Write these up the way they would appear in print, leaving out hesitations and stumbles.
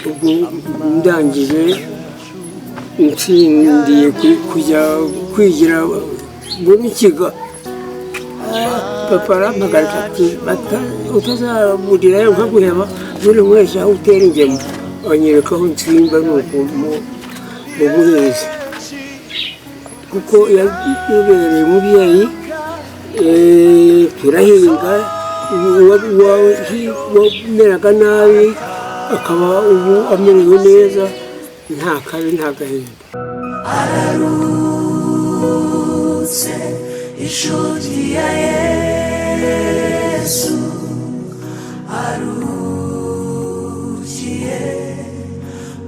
ubwo ndangije nsindiye kujya kwigira muri kiga papa arampagarika ati utazaburirayo nkaguheba buri wese aho utera ingemu anyereka aho nsimba nuko mu buhinzi kuko yabereye umubyeyi turahinga wameraga nabi akaba ubu amerewe neza nta kabi nta gahinda ararutse inshuti ya Yesu arukiye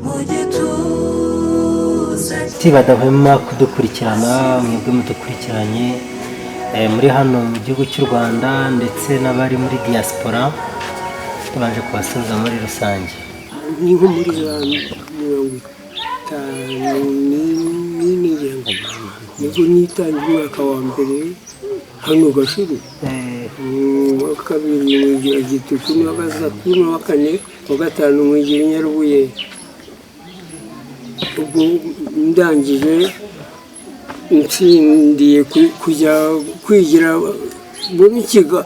mu gituza badahwema kudukurikirana mwebwe mudukurikiranye muri hano mu gihugu cy'u Rwanda ndetse n'abari muri diaspora tubanje kubasubiza muri rusange ni nko muri za 50 nibwo nitangiye umwaka wa mbere hano Gashiru wa kabiri mwigira Gituku n'uwa gatatu n'uwa kane wa gatanu mwigira Nyarubuye ubwo ndangije nsindiye kujya kwigira muri kiga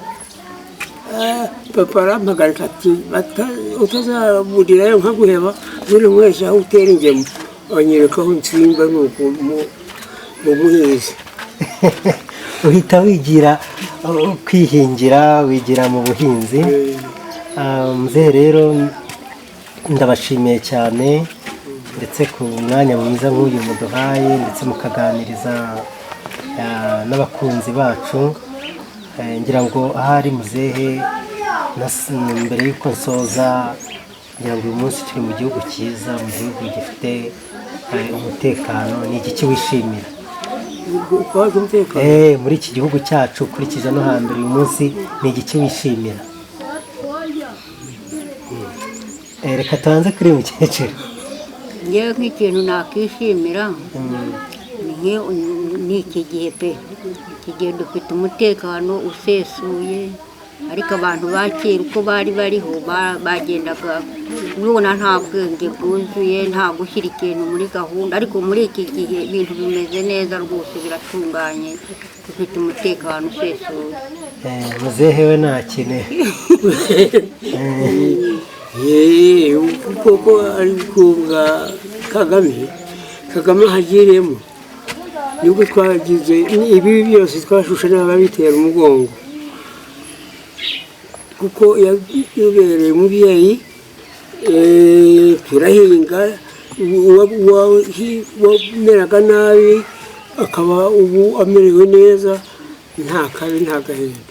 papa arampagarika ati utazaburirayo nkaguheba buri wese aho utera ingemu anyereka aho nsimba nuko mu buhinzi uhita wigira kwihingira wigira mu buhinzi mzee rero ndabashimiye cyane ndetse ku mwanya mwiza nk'uyu muduhaye ndetse mukaganiriza n'abakunzi bacu ngira ngo ahari muzehe mbere y'uko nsoza ngira ngo uyu munsi turi mu gihugu cyiza mu gihugu gifite umutekano ni igiki wishimira muri iki gihugu cyacu ukurikije no hambere uyu munsi ni igiki wishimira reka tubanze kuri mukecuru ngewe nk'ikintu nakishimira ni iki gihe pe iki gihe dufite umutekano usesuye ariko abantu ba kera uko bari bariho bagendaga ubona nta bwenge bwuzuye nta gushyira ikintu muri gahunda ariko muri iki gihe ibintu bimeze neza rwose biratunganye dufite umutekano usesuye muzehe we ntakine kuko ari kunga Kagame hagiremo nibwo twagize ibi byose twashushe n'ababitera umugongo kuko yabereye umubyeyi turahinga wameraga nabi akaba ubu amerewe neza nta kabi nta gahinda